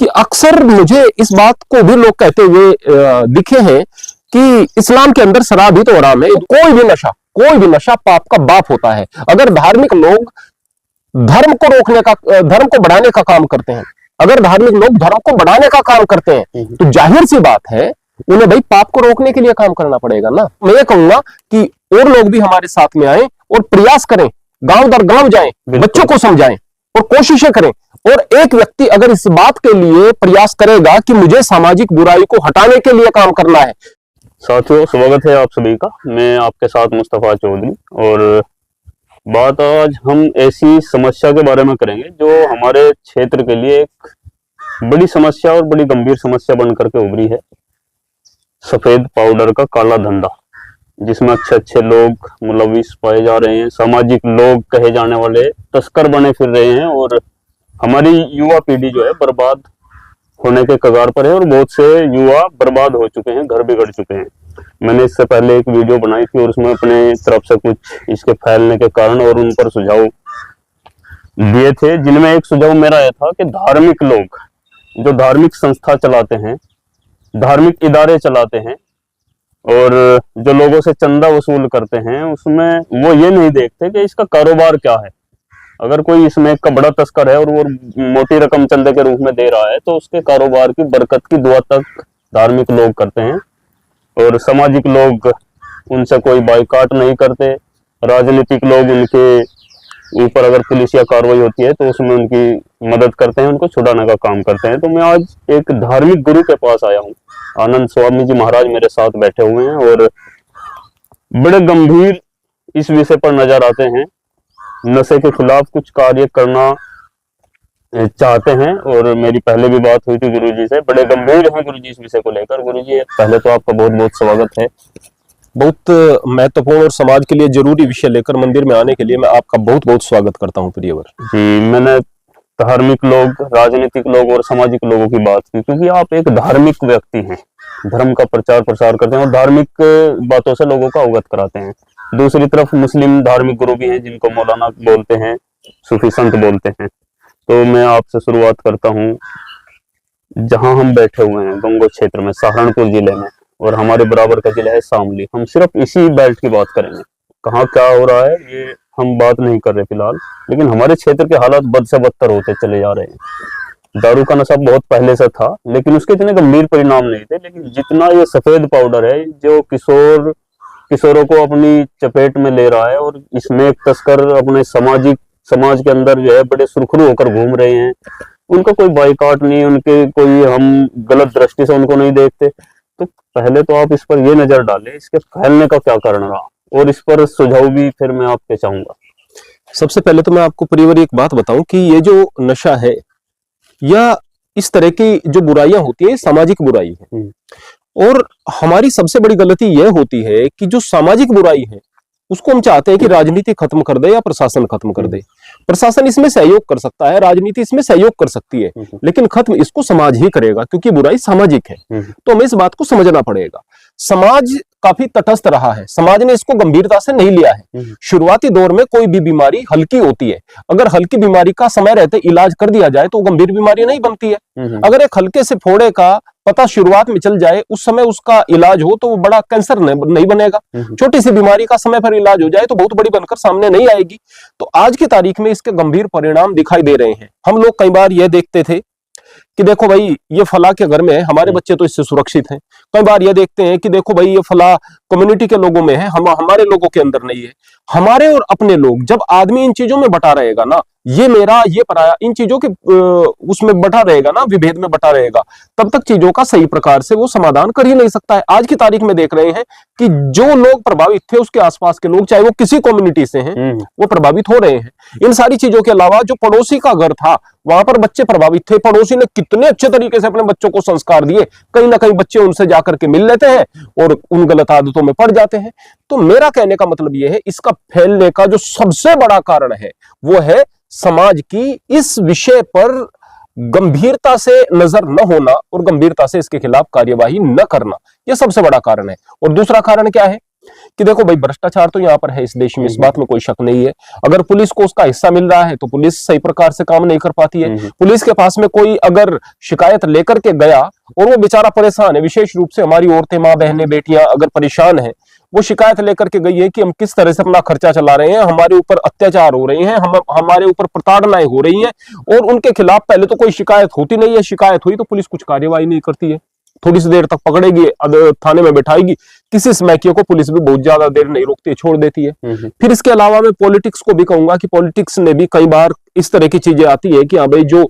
कि अक्सर मुझे इस बात को भी लोग कहते हुए दिखे हैं कि इस्लाम के अंदर शराब ही तो हराम है। कोई भी नशा पाप का बाप होता है। अगर धार्मिक लोग धर्म को बढ़ाने का काम करते हैं, अगर धार्मिक लोग धर्म को बढ़ाने का काम करते हैं, तो जाहिर सी बात है उन्हें भाई पाप को रोकने के लिए काम करना पड़ेगा ना। मैं ये कहूंगा कि और लोग भी हमारे साथ में आए और प्रयास करें, गांव दर गांव जाएं, बच्चों को समझाएं और कोशिशें करें। और एक व्यक्ति अगर इस बात के लिए प्रयास करेगा कि मुझे सामाजिक बुराई को हटाने के लिए काम करना है। साथियों, स्वागत है आप सभी का। मैं आपके साथ मुस्तफा चौधरी, और बात आज हम ऐसी समस्या के बारे में करेंगे जो हमारे क्षेत्र के लिए एक बड़ी समस्या और बड़ी गंभीर समस्या बनकर के उभरी है। सफेद पाउडर का काला धंधा, जिसमें अच्छे अच्छे लोग मुलविस पाए जा रहे हैं, सामाजिक लोग कहे जाने वाले तस्कर बने फिर रहे हैं, और हमारी युवा पीढ़ी जो है बर्बाद होने के कगार पर है। और बहुत से युवा बर्बाद हो चुके हैं, घर बिगड़ चुके हैं। मैंने इससे पहले एक वीडियो बनाई थी और उसमें अपने तरफ से कुछ इसके फैलने के कारण और उन पर सुझाव दिए थे, जिनमें एक सुझाव मेरा यह था कि धार्मिक लोग जो धार्मिक संस्था चलाते हैं, धार्मिक इदारे चलाते हैं और जो लोगों से चंदा वसूल करते हैं, उसमें वो ये नहीं देखते कि इसका कारोबार क्या है। अगर कोई इसमें का बड़ा तस्कर है और वो मोटी रकम चंदे के रूप में दे रहा है, तो उसके कारोबार की बरकत की दुआ तक धार्मिक लोग करते हैं और सामाजिक लोग उनसे कोई बायकॉट नहीं करते। राजनीतिक लोग उनके ऊपर अगर पुलिसिया कार्रवाई होती है तो उसमें उनकी मदद करते हैं, उनको छुड़ाने का काम करते हैं। तो मैं आज एक धार्मिक गुरु के पास आया हूँ। आनंद स्वामी जी महाराज मेरे साथ बैठे हुए हैं और बड़े गंभीर इस विषय पर नजर आते हैं। नशे के खिलाफ कुछ कार्य करना चाहते हैं, और मेरी पहले भी बात हुई थी गुरुजी से। बड़े गंभीर हैं गुरुजी इस विषय को लेकर। गुरुजी, पहले तो आपका बहुत बहुत स्वागत है। बहुत महत्वपूर्ण और समाज के लिए जरूरी विषय लेकर मंदिर में आने के लिए मैं आपका बहुत बहुत स्वागत करता हूं प्रियवर जी। मैंने धार्मिक लोग, राजनीतिक लोग और सामाजिक लोगों की बात की क्योंकि आप एक धार्मिक व्यक्ति हैं, धर्म का प्रचार प्रसार करते हैं और धार्मिक बातों से लोगों का अवगत कराते हैं। दूसरी तरफ मुस्लिम धार्मिक गुरु भी हैं, जिनको मौलाना बोलते हैं, सूफी संत बोलते हैं। तो मैं आपसे शुरुआत करता हूँ। जहां हम बैठे हुए हैं गंगोह क्षेत्र में, सहारनपुर जिले में, और हमारे बराबर का जिला है शामली, हम सिर्फ इसी बेल्ट की बात करेंगे। कहाँ क्या हो रहा है ये हम बात नहीं कर रहे फिलहाल, लेकिन हमारे क्षेत्र के हालात बद से बदतर होते चले जा रहे हैं। दारू का नशा बहुत पहले से था, लेकिन उसके इतने गंभीर परिणाम नहीं थे। लेकिन जितना ये सफेद पाउडर है जो किशोरों को अपनी चपेट में ले रहा है, और इसमें एक तस्कर अपने समाज के अंदर जो है बड़े सुरखरू होकर घूम रहे हैं। उनका कोई बाइकॉट नहीं, उनके कोई हम गलत दृष्टि से उनको नहीं देखते। तो पहले तो आप इस पर ये नजर डालें, इसके फैलने का क्या कारण रहा, और इस पर सुझाव भी फिर मैं आपके चाहूंगा। सबसे पहले तो मैं आपको प्रियवर एक बात बताऊं कि ये जो नशा है या इस तरह की जो बुराइयां होती है, सामाजिक बुराई है। और हमारी सबसे बड़ी गलती यह होती है कि जो सामाजिक बुराई है उसको हम चाहते हैं कि राजनीति खत्म कर दे या प्रशासन खत्म कर दे। प्रशासन इसमें सहयोग कर सकता है, राजनीति इसमें सहयोग कर सकती है, लेकिन खत्म इसको समाज ही करेगा, क्योंकि बुराई सामाजिक है। तो हमें इस बात को समझना पड़ेगा। समाज काफी तटस्थ रहा है, समाज ने इसको गंभीरता से नहीं लिया है। शुरुआती दौर में कोई भी बीमारी हल्की होती है, अगर हल्की बीमारी का समय रहते इलाज कर दिया जाए तो गंभीर बीमारी नहीं बनती है। अगर एक हल्के से फोड़े का पता शुरुआत में चल जाए, उस समय उसका इलाज हो तो वो बड़ा कैंसर नहीं बनेगा। छोटी सी बीमारी का समय पर इलाज हो जाए तो बहुत बड़ी बनकर सामने नहीं आएगी। तो आज की तारीख में इसके गंभीर परिणाम दिखाई दे रहे हैं। हम लोग कई बार यह देखते थे कि देखो भाई ये फला के घर में है, हमारे बच्चे तो इससे सुरक्षित हैं। कई बार ये देखते हैं कि देखो भाई ये फला कम्युनिटी के लोगों में है, हमारे लोगों के अंदर नहीं है। हमारे और अपने लोग, जब आदमी इन चीजों में बटा रहेगा ना, ये मेरा ये पराया, इन चीजों के उसमें बटा रहेगा ना, विभेद में बटा रहेगा, तब तक चीजों का सही प्रकार से वो समाधान कर ही नहीं सकता है। आज की तारीख में देख रहे हैं कि जो लोग प्रभावित थे उसके आसपास के लोग, चाहे वो किसी कम्युनिटी से हैं, वो प्रभावित हो रहे हैं। इन सारी चीजों के अलावा जो पड़ोसी का घर था वहां पर बच्चे प्रभावित थे। पड़ोसी ने कितने अच्छे तरीके से अपने बच्चों को संस्कार दिए, कहीं ना कहीं बच्चे उनसे जाकर के मिल लेते हैं और उन गलत आदतों में पड़ जाते हैं। तो मेरा कहने का मतलब यह है, इसका फैलने का जो सबसे बड़ा कारण है वो है समाज की इस विषय पर गंभीरता से नजर न होना और गंभीरता से इसके खिलाफ कार्यवाही न करना। यह सबसे बड़ा कारण है। और दूसरा कारण क्या है? कि देखो भाई भ्रष्टाचार तो यहाँ पर है इस देश में, इस बात में कोई शक नहीं है। अगर पुलिस को उसका हिस्सा मिल रहा है तो पुलिस सही प्रकार से काम नहीं कर पाती है। पुलिस के पास में कोई अगर शिकायत लेकर के गया और वो बेचारा परेशान है, विशेष रूप से हमारी औरतें, माँ बहनें, बेटियां अगर परेशान है, वो शिकायत लेकर के गई है कि हम किस तरह से अपना खर्चा चला रहे हैं, हमारे ऊपर अत्याचार हो रहे हैं, हमारे ऊपर प्रताड़नाएं हो रही हैं, और उनके खिलाफ पहले तो कोई शिकायत होती नहीं है। शिकायत हुई तो पुलिस कुछ कार्यवाही नहीं करती है, थोड़ी सी देर तक पकड़ेगी, थाने में बैठाएगी। किसी स्मैकियों को पुलिस भी बहुत ज्यादा देर नहीं रोकती, छोड़ देती है। फिर इसके अलावा मैं पॉलिटिक्स को भी कहूंगा कि पॉलिटिक्स ने भी कई बार इस तरह की चीजें आती है कि हाँ भाई, जो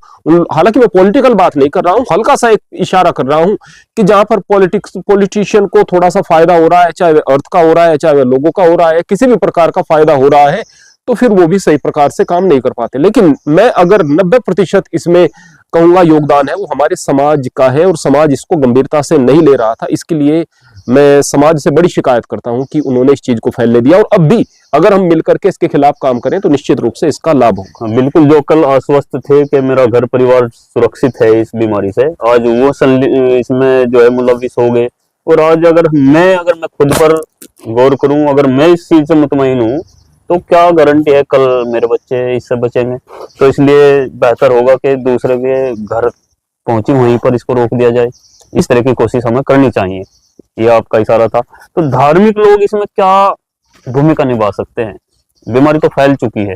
हालांकि मैं पॉलिटिकल बात नहीं कर रहा हूं, हल्का सा एक इशारा कर रहा हूं कि जहां पर पॉलिटिशियन को थोड़ा सा फायदा हो रहा है, चाहे अर्थ का हो रहा है, चाहे लोगों का हो रहा है, किसी भी प्रकार का फायदा हो रहा है, तो फिर वो भी सही प्रकार से काम नहीं कर पाते। लेकिन मैं अगर 90% इसमें कहूंगा योगदान है, वो हमारे समाज का है, और समाज इसको गंभीरता से नहीं ले रहा था। इसके लिए मैं समाज से बड़ी शिकायत करता हूं कि उन्होंने इस चीज को फैलने दिया, और अब भी अगर हम मिलकर के इसके खिलाफ काम करें तो निश्चित रूप से इसका लाभ होगा। बिल्कुल, जो कल आश्वस्त थे कि मेरा घर परिवार सुरक्षित है इस बीमारी से, आज वो इसमें जो है मुलविस हो गए। और आज अगर मैं खुद पर गौर करूं, अगर मैं इस चीज से मुतमईन हूं, तो क्या गारंटी है कल मेरे बच्चे इससे बचेंगे। तो इसलिए बेहतर होगा कि दूसरे के घर पहुंची वहीं पर इसको रोक दिया जाए। इस तरह की कोशिश हमें करनी चाहिए। ये आपका इशारा था। तो धार्मिक लोग इसमें क्या भूमिका निभा सकते हैं? बीमारी तो फैल चुकी है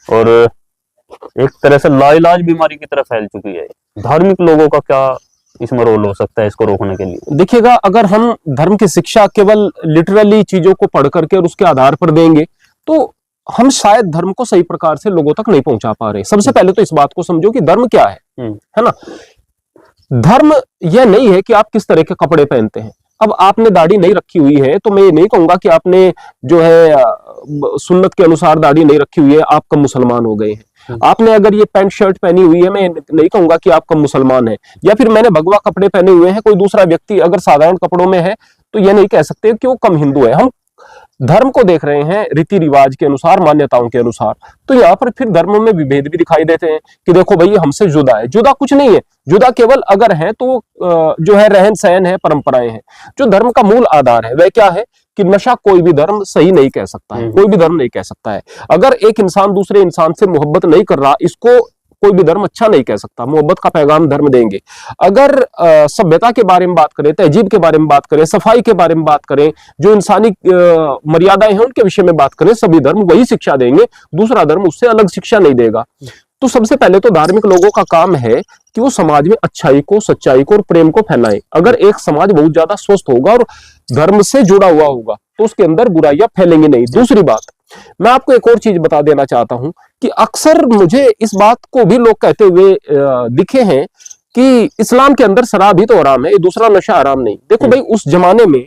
और एक तरह से लाइलाज बीमारी की तरह फैल चुकी है। धार्मिक लोगों का क्या इसमें रोल हो सकता है इसको रोकने के लिए? देखिएगा, अगर हम धर्म की शिक्षा केवल लिटरली चीजों को पढ़ करके और उसके आधार पर देंगे तो हम शायद धर्म को सही प्रकार से लोगों तक नहीं पहुंचा पा रहे। सबसे पहले तो इस बात को समझो कि धर्म क्या है ना। धर्म यह नहीं है कि आप किस तरह के कपड़े पहनते हैं। अब आपने दाढ़ी नहीं रखी हुई है तो मैं ये नहीं कहूंगा कि आपने जो है सुन्नत के अनुसार दाढ़ी नहीं रखी हुई है आप कम मुसलमान हो गए हैं। आपने अगर ये पैंट शर्ट पहनी हुई है, मैं नहीं कहूंगा कि आप कम मुसलमान है। या फिर मैंने भगवा कपड़े पहने हुए हैं, कोई दूसरा व्यक्ति अगर साधारण कपड़ों में है तो यह नहीं कह सकते कि वो कम हिंदू है। हम धर्म को देख रहे हैं रीति रिवाज के अनुसार, मान्यताओं के अनुसार। तो यहाँ पर फिर धर्म में विभेद भी दिखाई देते हैं कि देखो भाई हमसे जुदा है। जुदा कुछ नहीं है, जुदा केवल अगर है तो जो है रहन सहन है, परंपराएं हैं। जो धर्म का मूल आधार है वह क्या है कि नशा कोई भी धर्म सही नहीं कह सकता है, कोई भी धर्म नहीं कह सकता है। अगर एक इंसान दूसरे इंसान से मोहब्बत नहीं कर रहा, इसको कोई भी धर्म अच्छा नहीं कह सकता। मोहब्बत का पैगाम धर्म देंगे। अगर सभ्यता के बारे में बात करें, तहजीब के बारे में बात करें, सफाई के बारे में बात करें, जो इंसानी मर्यादाएं हैं उनके विषय में बात करें, सभी धर्म वही शिक्षा देंगे, दूसरा धर्म उससे अलग शिक्षा नहीं देगा। तो सबसे पहले तो धार्मिक लोगों का काम है कि वो समाज में अच्छाई को, सच्चाई को और प्रेम को फैलाएं। अगर एक समाज बहुत ज्यादा स्वस्थ होगा और धर्म से जुड़ा हुआ होगा तो उसके अंदर बुराइयां फैलेंगी नहीं। दूसरी बात, मैं आपको एक और चीज बता देना चाहता हूं कि अक्सर मुझे इस बात को भी लोग कहते हुए दिखे हैं कि इस्लाम के अंदर शराब ही तो हराम है, दूसरा नशा हराम नहीं। देखो भाई, उस जमाने में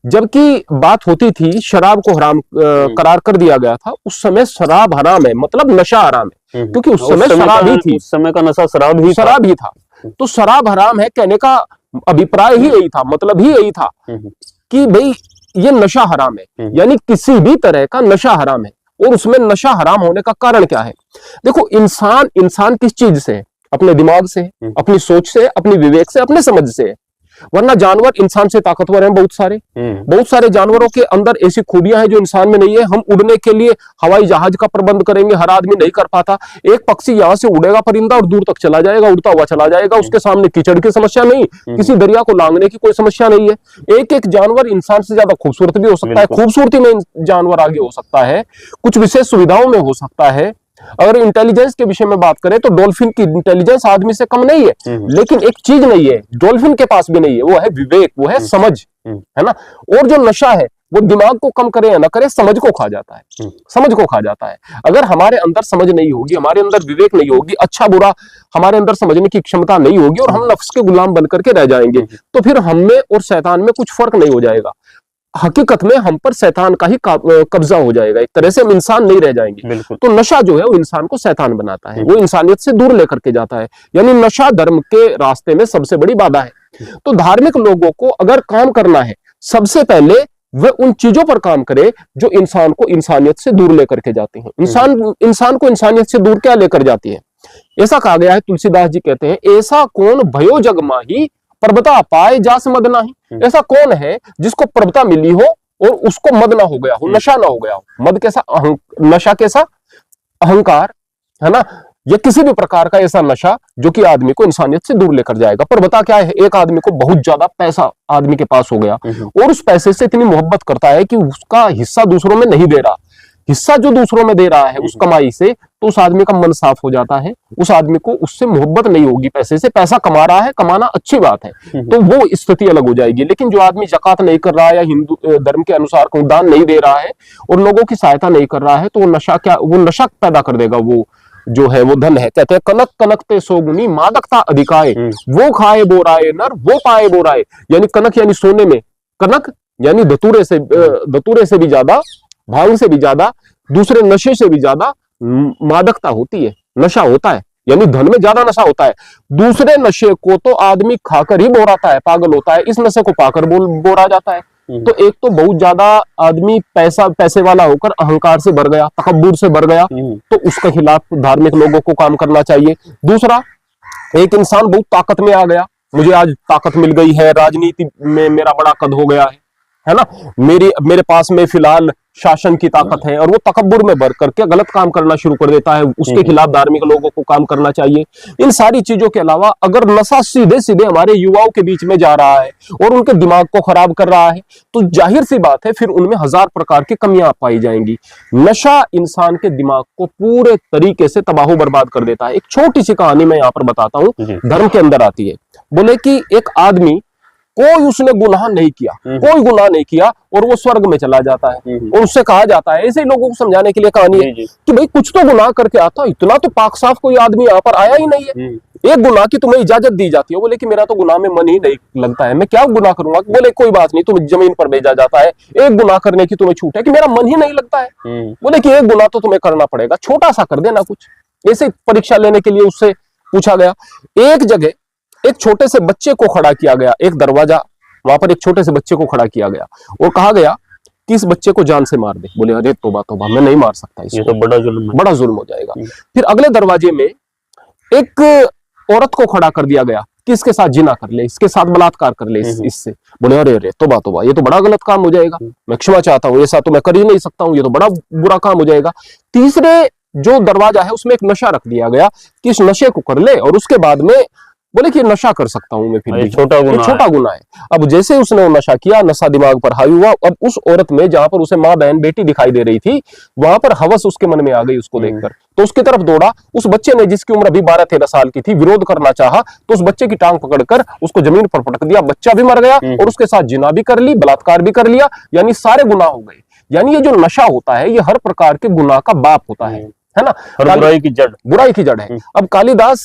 जबकि बात होती थी शराब को हराम करार कर दिया गया था, उस समय शराब हराम है मतलब नशा हराम है, क्योंकि उस समय शराब ही थी। उस समय का नशा शराब ही था। तो शराब हराम है कहने का अभिप्राय ही यही था, मतलब ही यही था कि भाई ये नशा हराम है, यानी किसी भी तरह का नशा हराम है। और उसमें नशा हराम होने का कारण क्या है? देखो, इंसान किस चीज से है? अपने दिमाग से, अपनी सोच से, अपनी विवेक से, अपने समझ से है। वरना जानवर इंसान से ताकतवर हैं बहुत सारे जानवरों के अंदर ऐसी खूबियां हैं जो इंसान में नहीं है। हम उड़ने के लिए हवाई जहाज का प्रबंध करेंगे, हर आदमी नहीं कर पाता। एक पक्षी यहां से उड़ेगा परिंदा और दूर तक चला जाएगा, उड़ता हुआ चला जाएगा, उसके सामने कीचड़ की समस्या नहीं, किसी दरिया को लांघने की कोई समस्या नहीं है। एक एक जानवर इंसान से ज्यादा खूबसूरत भी हो सकता है, खूबसूरती में जानवर आगे हो सकता है, कुछ विशेष सुविधाओं में हो सकता है। अगर इंटेलिजेंस के विषय में बात करें तो डॉल्फिन की इंटेलिजेंस आदमी से कम नहीं है, लेकिन एक चीज नहीं है डॉल्फिन के पास भी नहीं है, वो है विवेक, वो है समझ, है ना। और जो नशा है वो दिमाग को कम करे या ना करे, समझ को खा जाता है, समझ को खा जाता है। अगर हमारे अंदर समझ नहीं होगी, हमारे अंदर विवेक नहीं होगी, अच्छा बुरा हमारे अंदर समझने की क्षमता नहीं होगी और हम नफ्स के गुलाम बन करके रह जाएंगे, तो फिर हम में और शैतान में कुछ फर्क नहीं हो जाएगा। हकीकत में हम पर शैतान का ही कब्जा हो जाएगा, एक तरह से हम इंसान नहीं रह जाएंगे। तो नशा जो है वो इंसान को शैतान बनाता है, वो इंसानियत से दूर लेकर के जाता है, यानी नशा धर्म के रास्ते में सबसे बड़ी बाधा है। तो धार्मिक लोगों को अगर काम करना है, सबसे पहले वह उन चीजों पर काम करे जो इंसान को इंसानियत से दूर लेकर के जाती हैं। इंसान को इंसानियत से दूर क्या लेकर जाती है? ऐसा कहा गया है, तुलसीदास जी कहते हैं, ऐसा कौन भयो जग माही प्रभुता पाए जास मद नाही। ऐसा कौन है जिसको प्रभुता मिली हो और उसको मद ना हो गया हो, नशा ना हो गया हो। मद कैसा, नशा कैसा, अहंकार, है ना, या किसी भी प्रकार का ऐसा नशा जो कि आदमी को इंसानियत से दूर लेकर जाएगा। पर बता क्या है, एक आदमी को बहुत ज्यादा पैसा आदमी के पास हो गया और उस पैसे से इतनी मोहब्बत करता है कि उसका हिस्सा दूसरों में नहीं दे रहा, हिस्सा जो दूसरों में दे रहा है उस कमाई से, तो उस आदमी का मन साफ हो जाता है, उस आदमी को उससे मोहब्बत नहीं होगी पैसे से। पैसा कमा रहा है, कमाना अच्छी बात है, तो वो स्थिति अलग हो जाएगी। लेकिन जो आदमी ज़कात नहीं कर रहा है या हिंदू धर्म के अनुसार दान नहीं दे रहा है और लोगों की सहायता नहीं कर रहा है, तो वो नशा क्या, वो नशा पैदा कर देगा। वो जो है वो धन है, कहते हैं कनक कनकते सोगुनी मादकता अधिकाए, वो खाए बोराए नर वो पाए बोराए। यानी कनक यानी सोने में, कनक यानी धतूरे से भी ज्यादा, भांग से भी ज्यादा, दूसरे नशे से भी ज्यादा मादकता होती है, नशा होता है, यानी धन में ज्यादा नशा होता है। दूसरे नशे को तो आदमी खाकर ही बोराता है, पागल होता है, इस नशे को पाकर बोरा जाता है। तो एक तो बहुत ज्यादा आदमी पैसे वाला होकर अहंकार से भर गया, तकब्बुर से भर गया, तो उसके खिलाफ धार्मिक लोगों को काम करना चाहिए। दूसरा, एक इंसान बहुत ताकत में आ गया, मुझे आज ताकत मिल गई है, राजनीति में मेरा बड़ा कद हो गया है ना, मेरे पास में फिलहाल शासन की ताकत है, और वो तकब्बुर में भर करके गलत काम करना शुरू कर देता है। उसके खिलाफ धार्मिक लोगों को काम करना चाहिए। इन सारी चीजों के अलावा अगर नशा सीधे सीधे हमारे युवाओं के बीच में जा रहा है और उनके दिमाग को खराब कर रहा है, तो जाहिर सी बात है फिर उनमें हजार प्रकार की कमियां पाई जाएंगी। नशा इंसान के दिमाग को पूरे तरीके से तबाह बर्बाद कर देता है। एक छोटी सी कहानी मैं यहाँ पर बताता हूँ, धर्म के अंदर आती है। बोले कि एक आदमी, कोई उसने गुनाह नहीं किया, कोई गुनाह नहीं किया, और वो स्वर्ग में चला जाता है, और उससे कहा जाता है, ऐसे ही लोगों को समझाने के लिए कहानी है कि भाई कुछ तो गुनाह करके आता, इतना तो पाक साफ कोई आदमी यहाँ पर आया ही नहीं है, एक गुनाह की तुम्हें इजाजत दी जाती है। बोले कि मेरा तो गुनाह में मन ही नहीं लगता है, मैं क्या गुनाह करूंगा। बोले कोई बात नहीं, तुम्हें जमीन पर भेजा जाता है, एक गुनाह करने की तुम्हें छूट है कि मेरा मन ही नहीं लगता है। बोले कि एक गुनाह तो तुम्हें करना पड़ेगा, छोटा सा कर देना कुछ। ऐसे परीक्षा लेने के लिए उससे पूछा गया। एक जगह एक छोटे से बच्चे को खड़ा किया गया, एक दरवाजा, वहां पर एक छोटे से बच्चे को खड़ा किया गया और कहा गया कि इस बच्चे को जान से मार दे। बोले अरे तौबा तौबा, मैं नहीं मार सकता, इसको, ये तो बड़ा जुल्म हो जाएगा। फिर अगले दरवाजे में एक औरत को खड़ा कर दिया गया कि इसके साथ जिना कर ले, इसके साथ बलात्कार कर ले इससे। बोले अरे अरे तौबा तौबा, ये तो बड़ा गलत काम हो जाएगा, मैं क्षमा चाहता हूँ, ऐसा तो मैं कर ही नहीं सकता हूँ, ये तो बड़ा बुरा काम हो जाएगा। तीसरे जो दरवाजा है उसमें एक नशा रख दिया गया कि इस नशे को कर ले, और उसके बाद में बोले कि नशा कर सकता हूं मैं, फिर भी छोटा गुनाह है। अब जैसे उसने वो नशा किया, नशा दिमाग पर हावी हुआ। अब उस औरत में, जहां पर उसे माँ बहन बेटी दिखाई दे रही थी, वहां पर हवस उसके मन में आ गई उसको देखकर, तो उसकी तरफ दौड़ा। उस बच्चे ने, जिसकी उम्र अभी 12-13 साल की थी, विरोध करना चाहा तो उस बच्चे की टांग पकड़कर उसको जमीन पर पटक दिया। बच्चा भी मर गया और उसके साथ जिना भी कर ली, बलात्कार भी कर लिया, यानी सारे गुनाह हो गए। यानी ये जो नशा होता है, ये हर प्रकार के गुनाह का बाप होता है ना, बुराई की जड़ है। अब कालिदास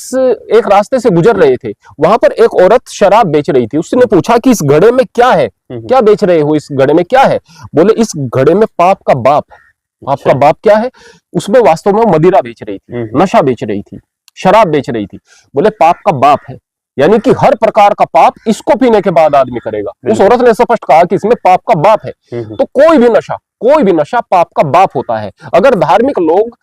एक रास्ते से गुजर रहे थे, वहां पर एक औरत शराब बेच रही थी। उसने पूछा कि इस घड़े में क्या है, क्या बेच रहे हो, इस घड़े में क्या है। बोले इस घड़े में पाप का बाप है। आपका बाप क्या है? उसमें वास्तव में मदिरा बेच रही थी, नशा बेच रही थी, शराब बेच रही थी। बोले पाप का बाप है, यानी कि हर प्रकार का पाप इसको पीने के बाद आदमी करेगा। उस औरत ने स्पष्ट कहा कि इसमें पाप का बाप है। तो कोई भी नशा पाप का बाप होता है। अगर धार्मिक लोग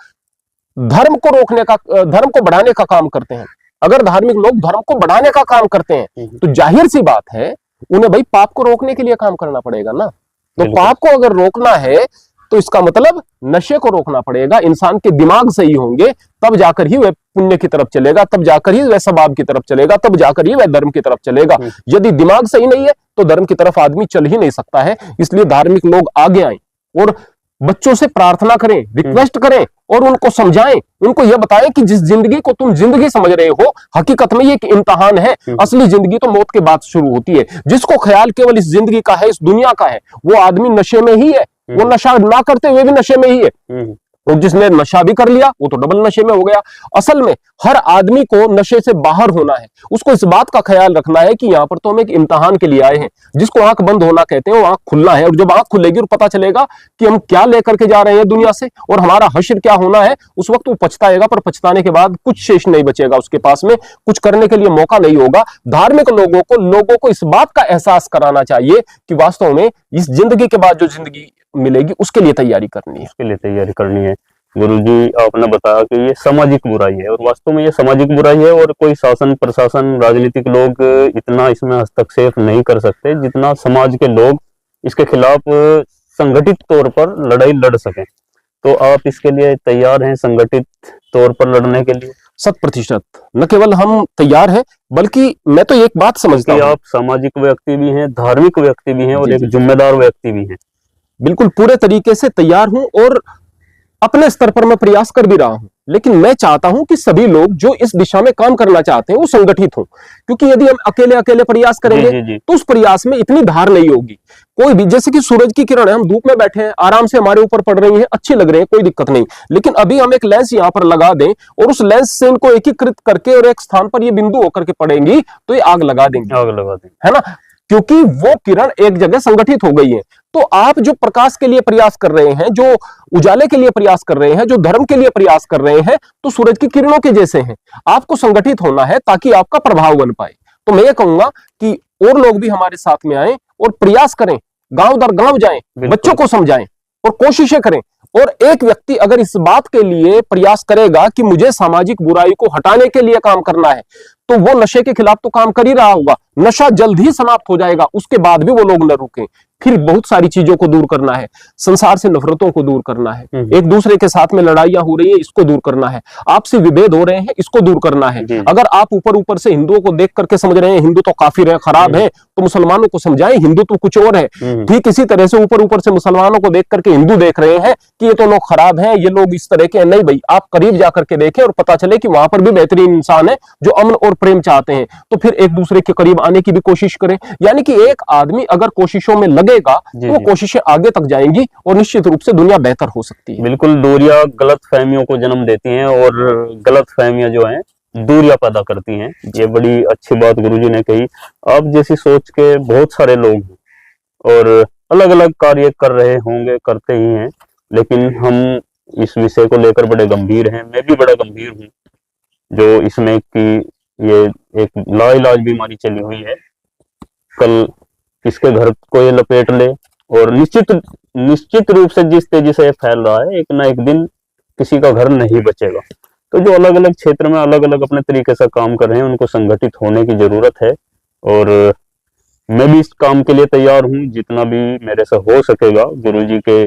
धर्म को रोकने का, धर्म को बढ़ाने का काम करते हैं, अगर धार्मिक लोग धर्म को बढ़ाने का काम करते हैं, तो जाहिर सी बात है उन्हें भाई पाप को रोकने के लिए काम करना पड़ेगा ना। तो पाप को अगर रोकना है तो इसका मतलब नशे को रोकना पड़ेगा। इंसान के दिमाग सही होंगे तब जाकर ही वह पुण्य की तरफ चलेगा, तब जाकर ही वह सवाब की तरफ चलेगा, तब जाकर ही वह धर्म की तरफ चलेगा। यदि दिमाग सही नहीं है तो धर्म की तरफ आदमी चल ही नहीं सकता है। इसलिए धार्मिक लोग आगे आए और बच्चों से प्रार्थना करें, रिक्वेस्ट करें और उनको समझाएं, उनको यह बताएं कि जिस जिंदगी को तुम जिंदगी समझ रहे हो, हकीकत में ये एक इम्तिहान है। असली जिंदगी तो मौत के बाद शुरू होती है। जिसको ख्याल केवल इस जिंदगी का है, इस दुनिया का है, वो आदमी नशे में ही है। वो नशा ना करते हुए भी नशे में ही है, और जिसने नशा भी कर लिया वो तो डबल नशे में हो गया। असल में हर आदमी को नशे से बाहर होना है। उसको इस बात का ख्याल रखना है कि यहाँ पर तो हम एक इम्तिहान के लिए आए हैं। जिसको आंख बंद होना कहते हैं, वो आंख खुलना है। और जब आंख खुलेगी और पता चलेगा कि हम क्या लेकर के जा रहे हैं दुनिया से और हमारा हश्र क्या होना है, उस वक्त वो पछताएगा। पर पछताने के बाद कुछ शेष नहीं बचेगा उसके पास में, कुछ करने के लिए मौका नहीं होगा। धार्मिक लोगों को इस बात का एहसास कराना चाहिए कि वास्तव में इस जिंदगी के बाद जो जिंदगी मिलेगी उसके लिए तैयारी करनी है। गुरुजी, आपने बताया कि ये सामाजिक बुराई है, और वास्तव में ये सामाजिक बुराई है, और कोई शासन प्रशासन राजनीतिक लोग इतना इसमें हस्तक्षेप नहीं कर सकते जितना समाज के लोग इसके खिलाफ संगठित तौर पर लड़ाई लड़ सकें। तो आप इसके लिए तैयार हैं संगठित तौर पर लड़ने के लिए? 100%। न केवल हम तैयार हैं, बल्कि मैं तो एक बात समझता कि हूँ, आप सामाजिक व्यक्ति भी हैं, धार्मिक व्यक्ति भी हैं और जी, एक जी, जिम्मेदार व्यक्ति भी हैं। बिल्कुल पूरे तरीके से तैयार हूं और अपने स्तर पर मैं प्रयास कर भी रहा हूं। लेकिन मैं चाहता हूं कि सभी लोग जो इस दिशा में काम करना चाहते हैं वो संगठित हों, क्योंकि यदि हम अकेले अकेले प्रयास जी करेंगे जी जी। तो उस प्रयास में इतनी धार नहीं होगी। कोई भी, जैसे कि सूरज की किरण है, हम धूप में बैठे हैं, आराम से हमारे ऊपर पड़ रही है, अच्छी लग रही है, कोई दिक्कत नहीं। लेकिन अभी हम एक लेंस यहां पर लगा दें और उस लेंस से इनको एकीकृत करके और एक स्थान पर ये बिंदु होकर के पड़ेंगी तो ये आग लगा देंगे, आग लगा दें, है ना, क्योंकि वो किरण एक जगह संगठित हो गई है। तो आप जो प्रकाश के लिए प्रयास कर रहे हैं, जो उजाले के लिए प्रयास कर रहे हैं, जो धर्म के लिए प्रयास कर रहे हैं, तो सूरज की किरणों के जैसे हैं। आपको संगठित होना है ताकि आपका प्रभाव बन पाए। तो मैं ये कहूंगा कि और लोग भी हमारे साथ में आए और प्रयास करें, गांव दर गांव जाएं, बच्चों को समझाएं और कोशिशें करें। और एक व्यक्ति अगर इस बात के लिए प्रयास करेगा कि मुझे सामाजिक बुराई को हटाने के लिए काम करना है, तो वो नशे के खिलाफ तो काम कर ही रहा होगा। नशा जल्द ही समाप्त हो जाएगा, उसके बाद भी वो लोग न रुकें। फिर बहुत सारी चीजों को दूर करना है, संसार से नफरतों को दूर करना है, एक दूसरे के साथ में लड़ाइयां हो रही है, इसको दूर करना है, आपसी विभेद हो रहे हैं, इसको दूर करना है। अगर आप ऊपर ऊपर से हिंदुओं को देख करके समझ रहे हैं हिंदू तो काफिर है, खराब है, तो मुसलमानों को समझाएं हिंदू तो कुछ और है। ठीक इसी तरह से ऊपर ऊपर से मुसलमानों को देख करके हिंदू देख रहे हैं कि ये तो लोग खराब हैं, ये लोग इस तरह के हैं। नहीं भाई, आप करीब जाकर के देखें और पता चले कि वहां पर भी बेहतरीन इंसान है जो अमन और प्रेम चाहते हैं। तो फिर एक दूसरे के करीब आने की भी कोशिश करें। यानी कि एक आदमी अगर कोशिशों में लगेगा तो वो कोशिशें आगे तक जाएंगी और निश्चित रूप से दुनिया बेहतर हो सकती है। बिल्कुल, दूरियां गलत फहमियों को जन्म देती हैं और गलत फहमियां जो हैं दूरियां पैदा करती हैं। ये बड़ी अच्छी बात गुरुजी ने कही। आप जैसी सोच के बहुत सारे लोग हैं और अलग अलग कार्य कर रहे होंगे, करते ही हैं, लेकिन हम इस विषय को लेकर बड़े गंभीर हैं। मैं भी बड़ा गंभीर हूँ जो इसमें कि ये एक लाइलाज बीमारी चली हुई है, कल किसके घर को ये लपेट ले। और निश्चित रूप से जिस तेजी से ये फैल रहा है, एक ना एक दिन किसी का घर नहीं बचेगा। तो जो अलग अलग क्षेत्र में अलग अलग अपने तरीके से काम कर रहे हैं, उनको संगठित होने की जरूरत है। और मैं भी इस काम के लिए तैयार हूँ, जितना भी मेरे से हो सकेगा गुरुजी के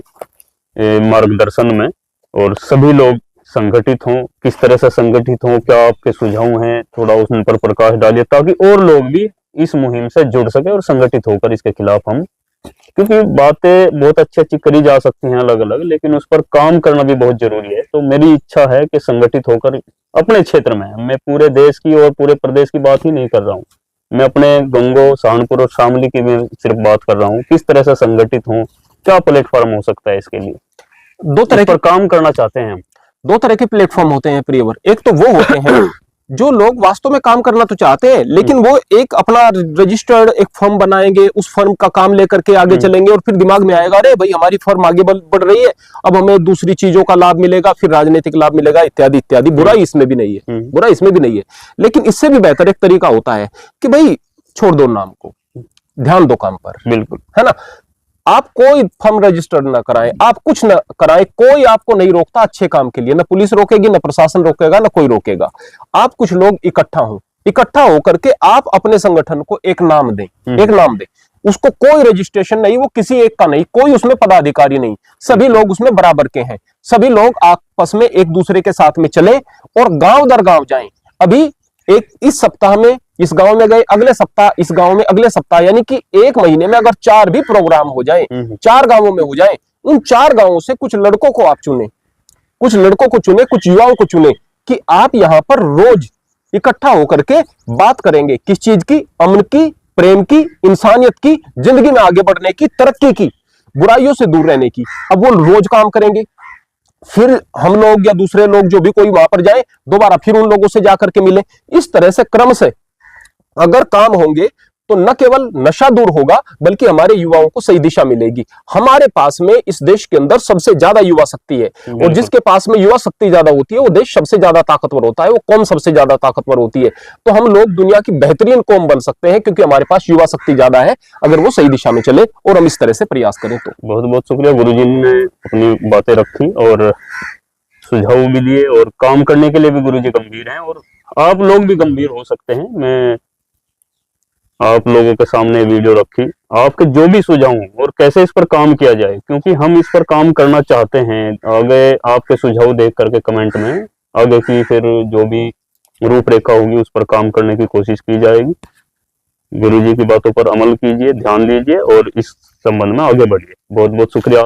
मार्गदर्शन में। और सभी लोग संगठित हों। किस तरह से संगठित हों, क्या आपके सुझाव हैं, थोड़ा उन पर प्रकाश डालिए ताकि और लोग भी इस मुहिम से जुड़ सके और संगठित होकर इसके खिलाफ हम, क्योंकि बातें बहुत अच्छी अच्छी करी जा सकती हैं अलग अलग, लेकिन उस पर काम करना भी बहुत जरूरी है। तो मेरी इच्छा है कि संगठित होकर अपने क्षेत्र में, मैं पूरे देश की और पूरे प्रदेश की बात ही नहीं कर रहा हूँ, मैं अपने गंगो, सहारनपुर और शामली की भी सिर्फ बात कर रहा हूँ, किस तरह से संगठित हों, क्या प्लेटफॉर्म हो सकता है इसके लिए। दो तरह पर काम करना चाहते हैं हम। दो तरह के प्लेटफॉर्म होते हैं प्रियवर। एक तो वो होते हैं जो लोग वास्तव में काम करना तो चाहते हैं, लेकिन वो एक अपना रजिस्टर्ड एक फर्म बनाएंगे, उस फर्म का काम लेकर के आगे चलेंगे और फिर दिमाग में आएगा अरे भाई हमारी फर्म आगे बढ़ रही है, अब हमें दूसरी चीजों का लाभ मिलेगा, फिर राजनीतिक लाभ मिलेगा, इत्यादि इत्यादि। बुराई इसमें भी नहीं है, बुराई इसमें भी नहीं है। लेकिन इससे भी बेहतर एक तरीका होता है कि भाई छोड़ दो नाम को, ध्यान दो काम पर। बिल्कुल, है ना, आप कोई फर्म रजिस्टर्ड ना कराएं, आप कुछ ना कराएं, कोई आपको नहीं रोकता अच्छे काम के लिए, ना पुलिस रोकेगी, ना प्रशासन रोकेगा, ना कोई रोकेगा। आप कुछ लोग इकट्ठा होकर के आप अपने संगठन को एक नाम दें, एक नाम दें। उसको कोई रजिस्ट्रेशन नहीं, वो किसी एक का नहीं, कोई उसमें पदाधिकारी नहीं, सभी लोग उसमें बराबर के हैं। सभी लोग आपस में एक दूसरे के साथ में चलें और गांव दर गांव जाएं। अभी एक इस सप्ताह में इस गांव में गए, अगले सप्ताह इस गांव में, अगले सप्ताह, यानी कि एक महीने में अगर 4 भी प्रोग्राम हो जाए, 4 गांवों में हो जाए, उन 4 गांवों से कुछ लड़कों को आप चुने, कुछ लड़कों को चुने, कुछ युवाओं को चुने कि आप यहां पर रोज इकट्ठा होकर के बात करेंगे। किस चीज की? अमन की, प्रेम की, इंसानियत की, जिंदगी में आगे बढ़ने की, तरक्की की, बुराइयों से दूर रहने की। अब वो रोज काम करेंगे, फिर हम लोग या दूसरे लोग जो भी कोई वहां पर जाए, दोबारा फिर उन लोगों से जाकर के मिले। इस तरह से क्रम से अगर काम होंगे तो न केवल नशा दूर होगा, बल्कि हमारे युवाओं को सही दिशा मिलेगी। हमारे पास में इस देश के अंदर सबसे ज्यादा युवा शक्ति है, और जिसके पास में युवा शक्ति ज्यादा होती है वो देश सबसे ज्यादा ताकतवर होता है, वो कौम सबसे ज्यादा ताकतवर होती है। तो हम लोग दुनिया की बेहतरीन कौम बन सकते हैं, क्योंकि हमारे पास युवा शक्ति ज्यादा है, अगर वो सही दिशा में चले और हम इस तरह से प्रयास करें तो। बहुत बहुत शुक्रिया, गुरुजी ने अपनी बातें रखी और सुझाव भी दिए, और काम करने के लिए भी गुरुजी गंभीर हैं और आप लोग भी गंभीर हो सकते हैं। मैं आप लोगों के सामने वीडियो रखी, आपके जो भी सुझाव हों और कैसे इस पर काम किया जाए, क्योंकि हम इस पर काम करना चाहते हैं। आगे आपके सुझाव देख करके कमेंट में आगे की फिर जो भी रूपरेखा होगी उस पर काम करने की कोशिश की जाएगी। गुरु जी की बातों पर अमल कीजिए, ध्यान दीजिए और इस संबंध में आगे बढ़िए। बहुत बहुत शुक्रिया।